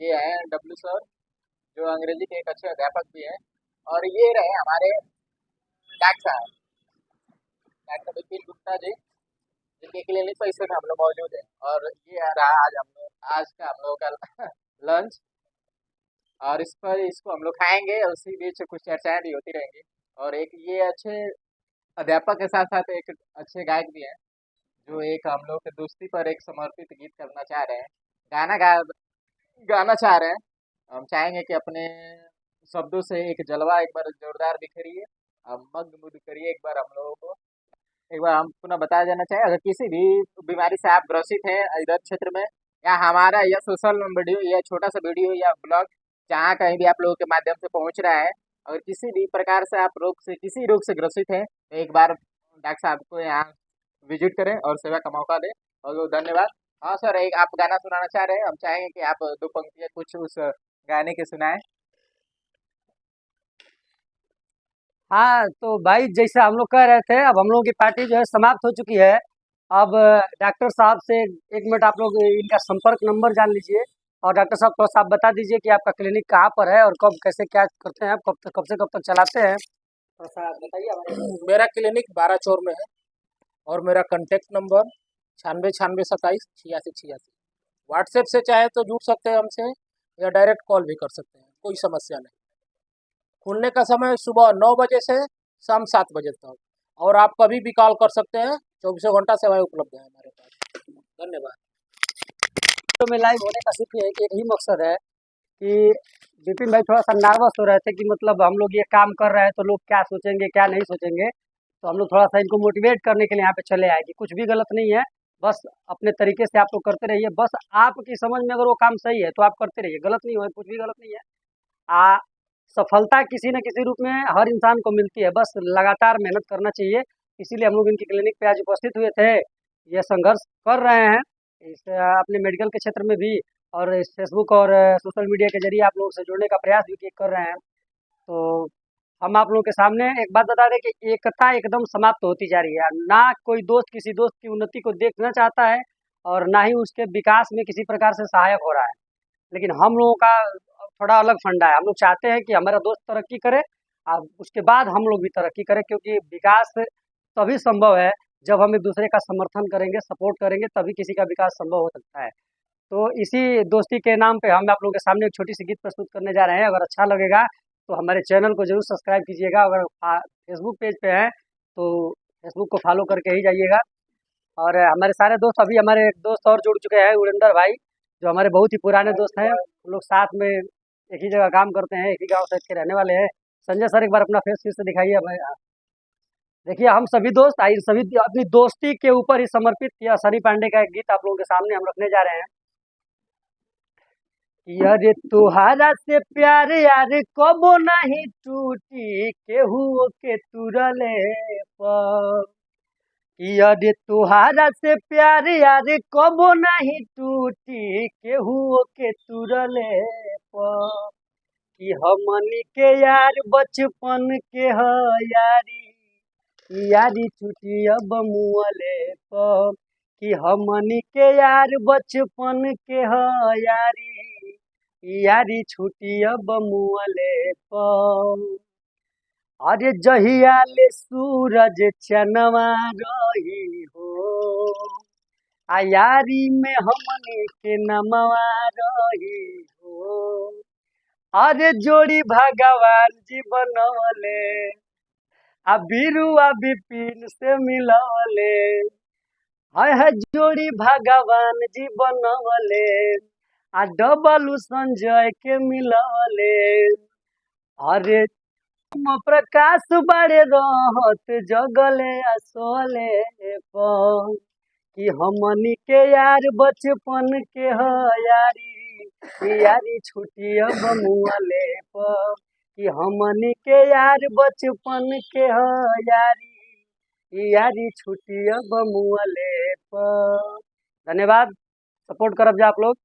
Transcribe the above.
ये है W sir, जो अंग्रेजी के एक अच्छे अध्यापक भी हैं। और ये रहे हमारे डॉक्टर साहब, डॉक्टर विपिन गुप्ता जी, जिनके क्लिनिक पर इस समय हम लोग मौजूद हैं। और ये रहा आज का हम लोग का लंच। और इस पर इसको हम लोग खाएंगे और उसी बीच कुछ चर्चाएं भी होती रहेंगी। और एक ये अच्छे अध्यापक के साथ साथ एक अच्छे गायक भी हैं, जो एक हम लोग के दोस्ती पर एक समर्पित गीत करना चाह रहे हैं, गाना गा गाना चाह रहे हैं। हम चाहेंगे कि अपने शब्दों से एक जलवा एक बार जोरदार बिखरिए, मग्न मुग्ध करिए एक बार हम लोगों को। एक बार हम पुनः बताया जाना चाहिए, अगर किसी भी बीमारी से आप ग्रसित हैं इधर क्षेत्र में, या हमारा यह सोशल वीडियो या छोटा सा वीडियो या ब्लॉग जहाँ कहीं भी आप लोगों के माध्यम से पहुँच रहा है, अगर किसी भी प्रकार से आप किसी रोग से ग्रसित हैं, तो एक बार डॉक्टर साहब को यहाँ विजिट करें और सेवा का मौका दें। और धन्यवाद। हाँ सर, एक आप गाना सुनाना चाह रहे हैं, हम चाहेंगे कि आप दो पंक्तियाँ कुछ उस गाने के सुनाएं। हाँ तो भाई, जैसे हम लोग कह रहे थे, अब हम लोगों की पार्टी जो है समाप्त हो चुकी है। अब डॉक्टर साहब से एक मिनट आप लोग इनका संपर्क नंबर जान लीजिए। और डॉक्टर साहब थोड़ा सा आप बता दीजिए कि आपका क्लिनिक कहाँ पर है और कब कैसे क्या करते हैं, आप कब से कब तक चलाते हैं, थोड़ा सा बताइए हमारे। मेरा क्लिनिक 12 चौर में है और मेरा कांटेक्ट नंबर 96 96 27 86 86। व्हाट्सएप से चाहे तो जुड़ सकते हैं हमसे, या डायरेक्ट कॉल भी कर सकते हैं, कोई समस्या नहीं। खुलने का समय सुबह 9 बजे से शाम 7 बजे तक, और आप कभी भी कॉल कर सकते हैं। 24 घंटा सेवाएं उपलब्ध है हमारे पास। धन्यवाद। तो में लाइव होने का सिर्फ एक ही मकसद है कि विपिन भाई थोड़ा सा नर्वस हो रहे थे कि मतलब हम लोग ये काम कर रहे हैं तो लोग क्या सोचेंगे क्या नहीं सोचेंगे। तो हम लोग थोड़ा सा इनको मोटिवेट करने के लिए यहाँ पे चले आए कि कुछ भी गलत नहीं है, बस अपने तरीके से आप लोग करते रहिए। बस आपकी समझ में अगर वो काम सही है तो आप करते रहिए, गलत नहीं हो, कुछ भी गलत नहीं है। आ सफलता किसी न किसी रूप में हर इंसान को मिलती है, बस लगातार मेहनत करना चाहिए। इसीलिए हम लोग इनकी क्लिनिक पे आज उपस्थित हुए थे, ये संघर्ष कर रहे हैं इस अपने मेडिकल के क्षेत्र में भी, और इस फेसबुक और सोशल मीडिया के जरिए आप लोगों से जुड़ने का प्रयास भी कर रहे हैं। तो हम आप लोगों के सामने एक बात बता दें कि एकता एकदम समाप्त होती जा रही है। ना कोई दोस्त किसी दोस्त की उन्नति को देखना चाहता है और ना ही उसके विकास में किसी प्रकार से सहायक हो रहा है। लेकिन हम लोगों का थोड़ा अलग फंडा है, हम लोग चाहते हैं कि हमारा दोस्त तरक्की करे और उसके बाद हम लोग भी तरक्की करें, क्योंकि विकास तभी संभव है जब हम एक दूसरे का समर्थन करेंगे, सपोर्ट करेंगे, तभी किसी का विकास संभव हो सकता है। तो इसी दोस्ती के नाम पे हम आप लोगों के सामने एक छोटी सी गीत प्रस्तुत करने जा रहे हैं। अगर अच्छा लगेगा तो हमारे चैनल को जरूर सब्सक्राइब कीजिएगा। अगर फेसबुक पेज पे हैं तो फेसबुक को फॉलो करके ही जाइएगा। और हमारे सारे दोस्त, अभी हमारे एक दोस्त और जुड़ चुके हैं, उड़ेंदर भाई, जो हमारे बहुत ही पुराने दोस्त हैं। हम लोग साथ में एक ही जगह काम करते हैं, एक ही गांव साइड के रहने वाले हैं। संजय सर, एक बार अपना फेस फिर से दिखाइए हमें। देखिए, हम सभी दोस्त आई सभी अपनी दोस्ती के ऊपर ही समर्पित किया सनी पांडे का एक गीत आप लोगों के सामने हम रखने जा रहे हैं। यार तुहारा से प्यार यार कबो नहीं टूटी, केहू के तुरले पर। यार तुहारा से प्यार यार कबो नहीं टूटी, केहू के तुरले पर। कि हमनी के यार बचपन के ह यारी, यारी छुटी अब मुअले पर। कि हमनी के यार बचपन के ह यारी, यारी छुटी अब मुअले पर। अरे जहिया ले सूरज चनवा रही हो, आ यारी में हमनी के नमवा रही हो। अरे जोड़ी भगवान जी बनवले, आ बिरुआ विपिन से मिलवले। हाय हाय जोड़ी भगवान जी बनवले, आ डबलू संजय के मिलवले। अरे तुम प्रकाश बड़े रहत जगले असोले पर। कि हमनी के यार बचपन के ह यारी, यारी छुटी अब मुअले पर। कि हमनी के यार बचपन के ह यारी, यारी छुटी अब मुअले पर। धन्यवाद, सपोर्ट करब जा आप लोग।